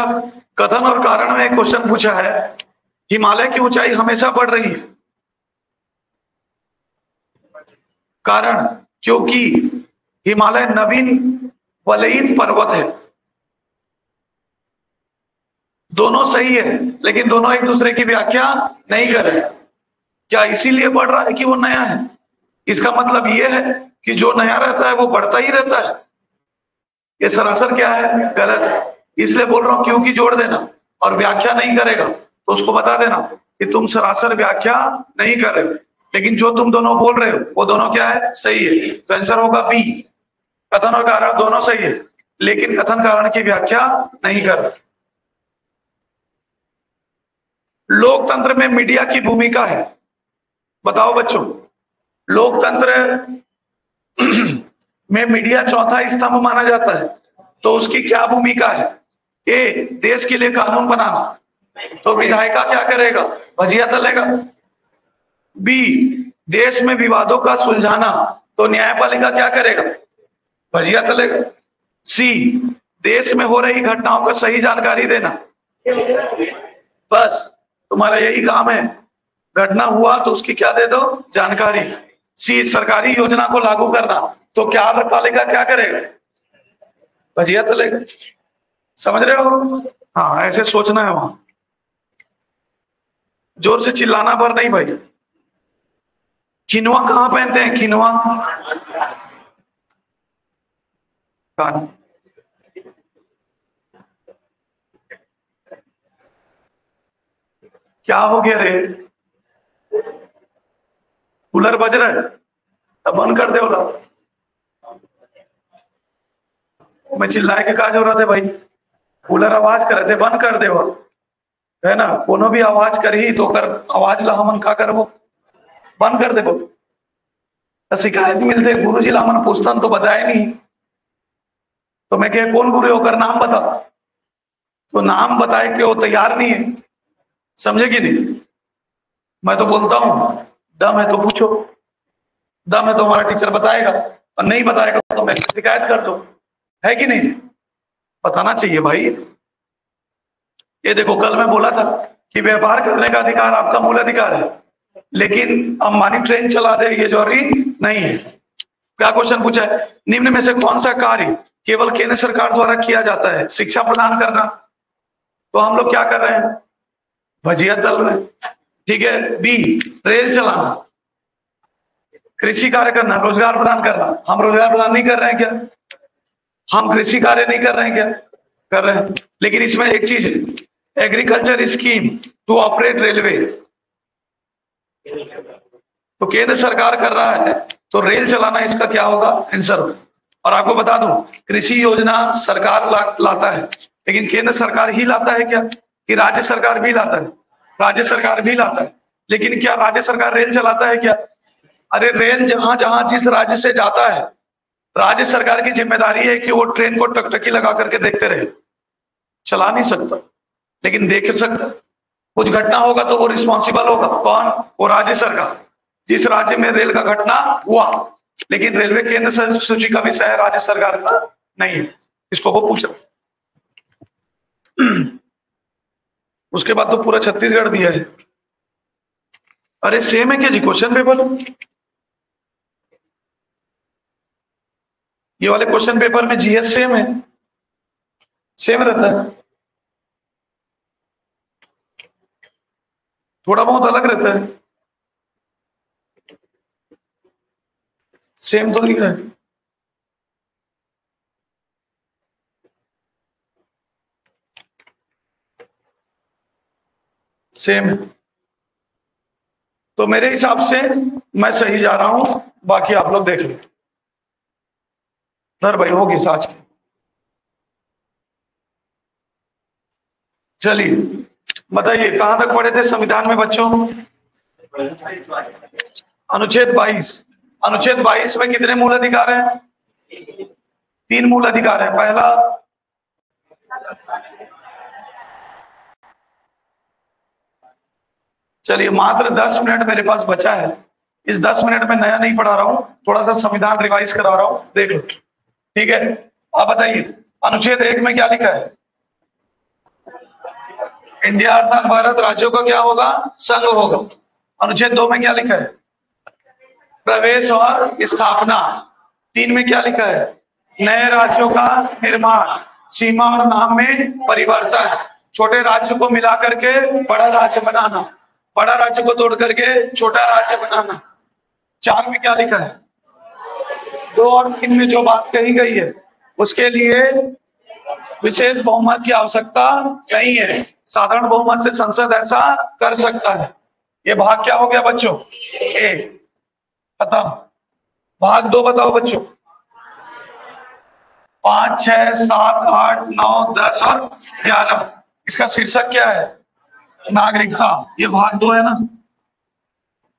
कथन और कारण में एक क्वेश्चन पूछा है, हिमालय की ऊंचाई हमेशा बढ़ रही है, कारण क्योंकि हिमालय नवीन वलयित पर्वत है। दोनों सही है, लेकिन दोनों एक दूसरे की व्याख्या नहीं कर रहे। क्या इसीलिए बढ़ रहा है कि वो नया है? इसका मतलब ये है कि जो नया रहता है वो बढ़ता ही रहता है। ये सरासर क्या है, गलत है। इसलिए बोल रहा हूं क्योंकि जोड़ देना, और व्याख्या नहीं करेगा तो उसको बता देना कि तुम सरासर व्याख्या नहीं कर रहे हो, लेकिन जो तुम दोनों बोल रहे हो वो दोनों क्या है, सही है। तो आंसर होगा बी। कथन और कारण दोनों सही है, लेकिन कथन कारण की व्याख्या नहीं कर रहे। लोकतंत्र में मीडिया की भूमिका है, बताओ बच्चों। लोकतंत्र में मीडिया चौथा स्तंभ माना जाता है, तो उसकी क्या भूमिका है? ए, देश के लिए कानून बनाना, तो विधायिका क्या करेगा, भजिया तलेगा। बी, देश में विवादों का सुलझाना, तो न्यायपालिका क्या करेगा, भजिया तलेगा। सी, देश में हो रही घटनाओं को सही जानकारी देना, बस तुम्हारा यही काम है। घटना हुआ तो उसकी क्या दे दो, जानकारी। सी, सरकारी योजना को लागू करना, तो क्या पालिका क्या करेगा, भजिया तलेगा। समझ रहे हो? हाँ, ऐसे सोचना है वहां। जोर से चिल्लाना पर नहीं भाई। किनवा कहाँ पहनते हैं, किनवा? कान क्या हो गया रे? कूलर बज रहा है? अब बंद कर दे बोला। मैं चिल्लाए के क्या जरूरत है भाई? कूलर आवाज कर रहे थे, बंद कर दे वो, है ना? कोनो भी आवाज कर ही तो कर, आवाज ला हमन का करबो, बंद कर दे वो। तो शिकायत मिलते गुरु जी ला हमन पूछतन तो बताए नहीं, तो मैं कहे कौन गुरु होकर नाम बता, तो नाम बताए के वो तैयार नहीं है, समझे कि नहीं? मैं तो बोलता हूँ दम है तो पूछो, दम है तो हमारा टीचर बताएगा, और नहीं बताएगा तो मैं शिकायत कर दो, है कि नहीं? बताना चाहिए भाई। ये देखो कल मैं बोला था कि व्यापार करने का अधिकार आपका मूल अधिकार है, लेकिन अंबानी ट्रेन चला दे ये जरूरी नहीं है। क्या क्वेश्चन पूछा है? निम्न में से कौन सा कार्य केवल केंद्र सरकार द्वारा किया जाता है? शिक्षा प्रदान करना, तो हम लोग क्या कर रहे हैं? भजिया तल रहे हैं, ठीक है। बी, रेल चलाना, कृषि कार्य करना, रोजगार प्रदान करना, हम रोजगार प्रदान नहीं कर रहे हैं क्या? हम कृषि कार्य नहीं कर रहे हैं क्या? कर रहे हैं। लेकिन इसमें एक चीज है, agriculture scheme to operate railway, तो केंद्र सरकार कर रहा है, तो रेल चलाना इसका क्या होगा? आंसर होगा। और आपको बता दूं, कृषि योजना सरकार लाता है, लेकिन केंद्र सरकार ही लाता है क्या, कि राज्य सरकार भी लाता है? राज्य सरकार भी लाता है, लेकिन क्या राज्य सरकार रेल चलाता है क्या? अरे रेल जहां जहां जिस राज्य से जाता है, राज्य सरकार की जिम्मेदारी है कि वो ट्रेन को टकटकी लगा करके देखते रहे, चला नहीं सकता, लेकिन देख सकता है। कुछ घटना होगा तो वो रिस्पॉन्सिबल होगा, कौन? वो राज्य सरकार, जिस राज्य में रेल का घटना हुआ। लेकिन रेलवे केंद्र सूची का विषय है, राज्य सरकार का नहीं है, इसको वो पूछ रहा। उसके बाद तो पूरा छत्तीसगढ़ दिया है। अरे सेम है क्या जी क्वेश्चन पेपर? ये वाले क्वेश्चन पेपर में जीएस सेम है, सेम रहता है, थोड़ा बहुत अलग रहता है, सेम तो लिख रहा है। सेम है, तो मेरे हिसाब से मैं सही जा रहा हूं, बाकी आप लोग देख लो। सर भाई होगी साच की। चलिए बताइए कहां तक पढ़े थे संविधान में बच्चों? अनुच्छेद 22। अनुच्छेद 22 में कितने मूल अधिकार हैं? 3 मूल अधिकार है। पहला, चलिए मात्र 10 मिनट मेरे पास बचा है, इस 10 मिनट में नया नहीं पढ़ा रहा हूं, थोड़ा सा संविधान रिवाइज करा रहा हूं, देख लो, ठीक है? आप बताइए अनुच्छेद 1 में क्या लिखा है? इंडिया अर्थात भारत राज्यों का क्या होगा? संघ होगा। अनुच्छेद 2 में क्या लिखा है? प्रवेश और स्थापना। 3 में क्या लिखा है? नए राज्यों का निर्माण, सीमा और नाम में परिवर्तन, छोटे राज्य को मिला करके बड़ा राज्य बनाना, बड़ा राज्य को तोड़ करके छोटा राज्य बनाना। 4 में क्या लिखा है? 2 और 3 में जो बात कही गई है उसके लिए विशेष बहुमत की आवश्यकता नहीं है, साधारण बहुमत से संसद ऐसा कर सकता है। ये भाग क्या हो गया बच्चों? ए, खत्म। भाग 2 बताओ बच्चों। 5, 6, 7, 8, 9, 10 और 11, इसका शीर्षक क्या है? नागरिकता। ये भाग 2 है ना,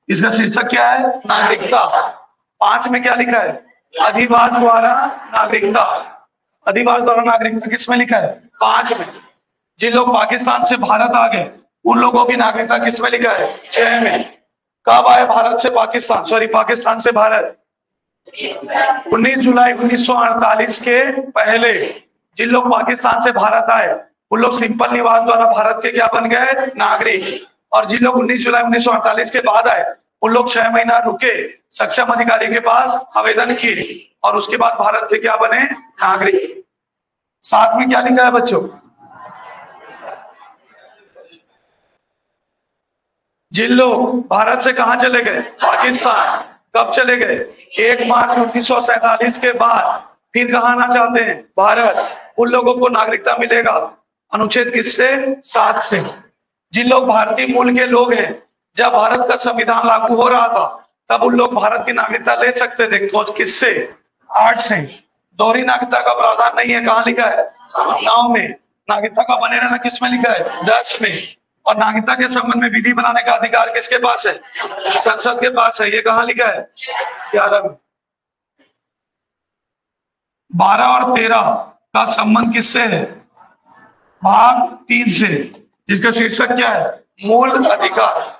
इसका शीर्षक क्या है? नागरिकता। 5 में क्या लिखा है? अधिवास द्वारा नागरिकता। अधिवास द्वारा नागरिकता किस में लिखा है? 5 में। जिन लोग पाकिस्तान से भारत आ गए उन लोगों की नागरिकता किस में लिखा है? 6 में। कब आए भारत से पाकिस्तान, सॉरी पाकिस्तान से भारत? 19 जुलाई 1948 के पहले जिन लोग पाकिस्तान से भारत आए उन लोग सिंपल निवास द्वारा भारत के क्या बन गए? नागरिक। और जिन लोग 19 जुलाई 1948 के बाद आए उन लोग 6 महीना रुके, सक्षम अधिकारी के पास आवेदन किए और उसके बाद भारत के क्या बने? नागरिक। 7 में क्या लिखा है बच्चों? जिन लोग भारत से कहां चले गए? पाकिस्तान। कब चले गए? 1 मार्च 1947 के बाद फिर कहाँ आना चाहते हैं? भारत। उन लोगों को नागरिकता मिलेगा अनुच्छेद किससे? 7 से। जिन लोग भारतीय मूल के लोग हैं, जब भारत का संविधान लागू हो रहा था तब उन लोग भारत की नागरिकता ले सकते थे। किससे? 8 से। दोहरी नागरिकता का प्रावधान नहीं है। कहाँ लिखा है? 9 में। नागरिकता का बने रहना किस में लिखा है? 10 में। और नागरिकता के संबंध में विधि बनाने का अधिकार किसके पास है? संसद के पास है। ये कहाँ लिखा है? 11 में। 12 और 13 का संबंध किससे है? भाग 3 से, जिसका शीर्षक क्या है? मूल अधिकार।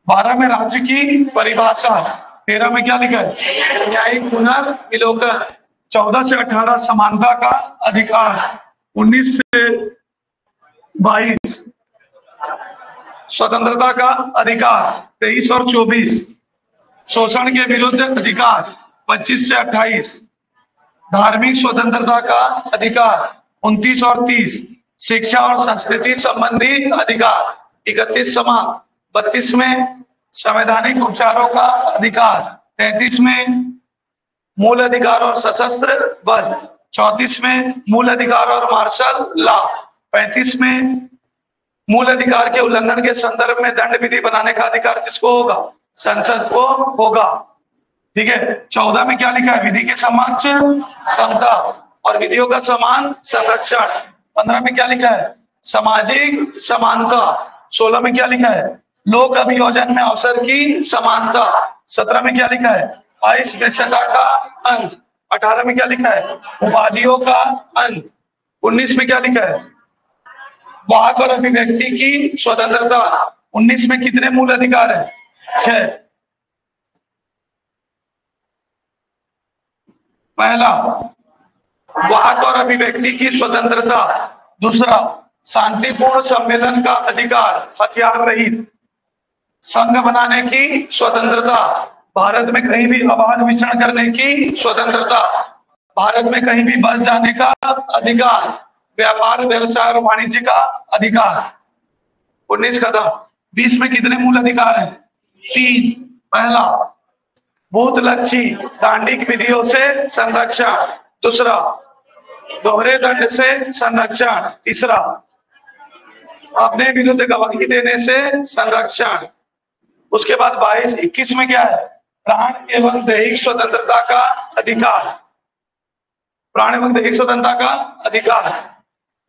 12 में राज्य की परिभाषा, 13 में क्या लिखा है? न्यायिक पुनर्विलोकन। 14 से 18 समानता का अधिकार। 19 से 22 स्वतंत्रता का अधिकार। 23 और 24 शोषण के विरुद्ध अधिकार। 25 से 28 धार्मिक स्वतंत्रता का अधिकार। 29 और 30 शिक्षा और संस्कृति संबंधी अधिकार। 31 समाप्त। 32 में संवैधानिक उपचारों का अधिकार। 33 में मूल अधिकार और सशस्त्र बल। 34 में मूल अधिकार और मार्शल लॉ। 35 में मूल अधिकार के उल्लंघन के संदर्भ में दंड विधि बनाने का अधिकार किसको होगा? संसद को होगा। ठीक है। 14 में क्या लिखा है? विधि के समक्ष समता और विधियों का समान संरक्षण। 15 में क्या लिखा है? सामाजिक समानता। 16 में क्या लिखा है? लोक अभियोजन में अवसर की समानता। 17 में क्या लिखा है? अस्पृश्यता का अंत। 18 में क्या लिखा है? उपाधियों का अंत। 19 में क्या लिखा है? वाक और अभिव्यक्ति की स्वतंत्रता। 19 में कितने मूल अधिकार है? 6। पहला, वाक और अभिव्यक्ति की स्वतंत्रता। दूसरा, शांतिपूर्ण सम्मेलन का अधिकार, हथियार रहित। संघ बनाने की स्वतंत्रता। भारत में कहीं भी अबाध विचरण करने की स्वतंत्रता। भारत में कहीं भी बस जाने का अधिकार। व्यापार, व्यवसाय और वाणिज्य का अधिकार। 19 खत्म। 20 में कितने मूल अधिकार हैं? 3। पहला, भूतलक्षी दांडिक विधियों से संरक्षण। दूसरा, दोहरे दंड से संरक्षण। तीसरा, अपने विरुद्ध गवाही देने से संरक्षण। उसके बाद 22-21 में क्या है? प्राण एवं दैहिक स्वतंत्रता का अधिकार। प्राण एवं दैहिक स्वतंत्रता का अधिकार।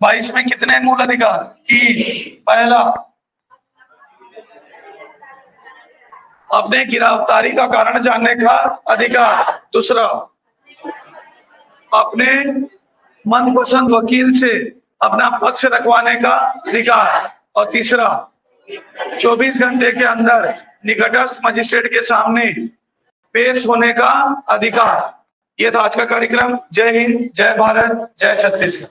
22 में कितने मूल अधिकार? 3। पहला, अपने गिरफ्तारी का कारण जानने का अधिकार। दूसरा, अपने मनपसंद वकील से अपना पक्ष रखवाने का अधिकार। और तीसरा, 24 घंटे के अंदर निकटस्थ मजिस्ट्रेट के सामने पेश होने का अधिकार। यह था आज का कार्यक्रम। जय हिंद, जय भारत, जय छत्तीसगढ़।